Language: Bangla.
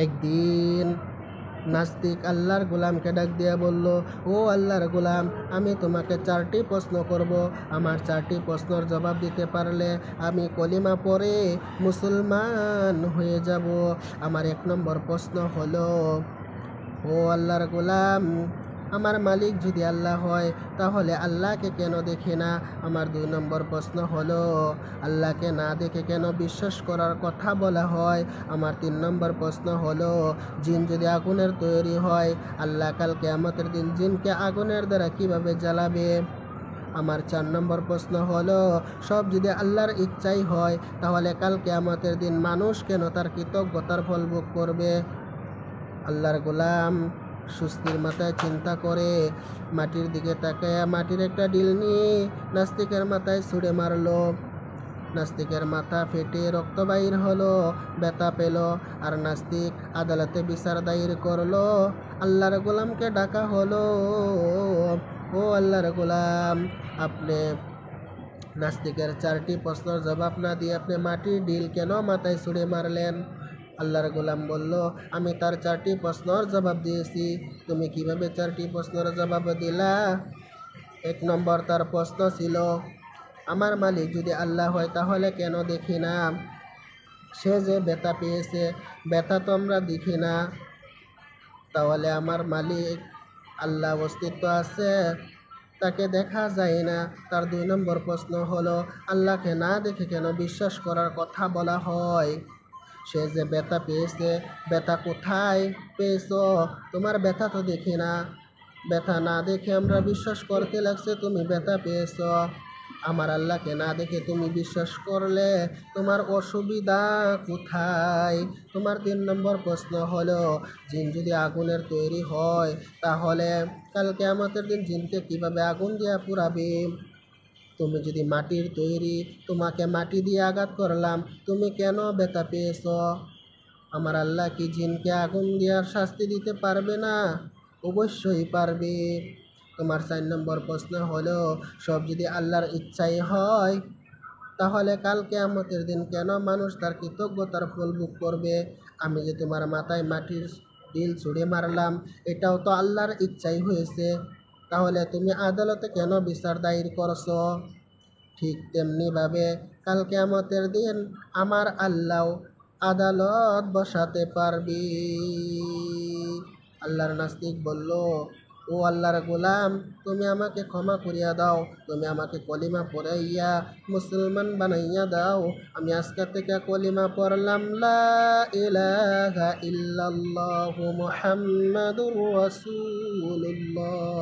একদিন নাস্তিক আল্লাহর গোলামকে ডাক দিয়া বলল, ও আল্লাহর গোলাম, আমি তোমাকে 4টি প্রশ্ন করব। আমার 4টি প্রশ্নের জবাব দিতে পারলে আমি কলিমা পড়ে মুসলমান হয়ে যাব। আমার 1 নম্বর প্রশ্ন হলো, ও আল্লাহর গোলাম, আমার মালিক যদি আল্লাহ হয় তাহলে আল্লাহকে কেন দেখি না? আমার 2 নম্বর প্রশ্ন হলো, আল্লাহকে না দেখে কেন বিশ্বাস করার কথা বলা হয়? আমার 3 নম্বর প্রশ্ন হলো, জিন যদি আগুনের তৈরি হয়, আল্লাহ কাল কিয়ামতের দিন জিনকে আগুনের দ্বারা কিভাবে জ্বালাবে? আমার 4 নম্বর প্রশ্ন হলো, সব যদি আল্লাহর ইচ্ছাই হয় তাহলে কাল কিয়ামতের দিন মানুষ কেন তার কৃতজ্ঞতার ফল ভোগ করবে? আল্লাহর গোলাম সুস্থির মাথায় চিন্তা করে মাটির দিকে তাকায়া মাটির একটা ডিল নিয়ে নাস্তিকের মাথায় ছুঁড়ে মারলো। নাস্তিকের মাথা ফেটে রক্ত বাইর হলো, ব্যথা পেল, আর নাস্তিক আদালতে বিচার দায়ের করলো। আল্লাহর গোলামকে ডাকা হলো, ও আল্লাহর গোলাম, আপনি নাস্তিকের 4টি প্রশ্নের জবাব না দিয়ে আপনি মাটির ডিল কেন মাথায় ছুঁড়ে মারলেন? আল্লাহর গোলাম বলল, আমি তার 4টি প্রশ্নের জবাব দিয়েছি। তুমি কিভাবে 4টি প্রশ্নের জবাব দিলা? 1 নম্বর তার প্রশ্ন ছিল, আমার মালিক যদি আল্লাহ হয় তাহলে কেন দেখি না? সে যে ব্যথা পেয়েছে, ব্যথা তো আমরা দেখি না, তাহলে আমার মালিক আল্লাহ অস্তিত্ব আছে, তাকে দেখা যায় না। তার 2 নম্বর প্রশ্ন হলো, আল্লাহকে না দেখে কেন বিশ্বাস করার কথা বলা হয়? সে যে ব্যথা পেয়েছে, ব্যথা কোথায় পেয়েছো? তোমার ব্যথা তো দেখি না, ব্যথা না দেখে আমরা বিশ্বাস করতে লাগছে তুমি ব্যথা পেয়েছো। আমার আল্লাহকে না দেখে তুমি বিশ্বাস করলে তোমার অসুবিধা কোথায়? তোমার 3 নম্বর প্রশ্ন হলো, জিন যদি আগুনের তৈরি হয় তাহলে কাল কিয়ামতের দিন জিনকে কিভাবে আগুন দিয়ে পুড়াবে? তুমি যদি মাটির তৈরি, তোমাকে মাটি দিয়ে আঘাত করলাম, তুমি কেন ব্যথা পেয়েছ? আমার আল্লাহ কি জিনকে আগুন দেওয়ার শাস্তি দিতে পারবে না? অবশ্যই পারবে। তোমার 4 নম্বর প্রশ্ন হলো, সব যদি আল্লাহর ইচ্ছাই হয় তাহলে কাল কিয়ামতের দিন কেন মানুষ তার কৃতজ্ঞতার ফল ভোগ করবে? আমি যে তোমার মাথায় মাটির ডিল ছুঁড়ে মারলাম, এটাও তো আল্লাহর ইচ্ছাই হয়েছে। তাহলে তুমি আদালতে কেন বিচার দায়ের করছো? ঠিক তেমনিভাবে কাল কিয়ামতের দিন আমার আল্লাহ আদালত বসাতে পারবি। আল্লাহর নাস্তিক বলল, ও আল্লাহর গোলাম, তুমি আমাকে ক্ষমা করিয়া দাও, তুমি আমাকে কলিমা পড়াইয়া মুসলমান বানাইয়া দাও। আমি আজকে থেকে কলিমা পড়লাম, লা ইলাহা ইল্লাল্লাহু মুহাম্মাদুর রাসূলুল্লাহ।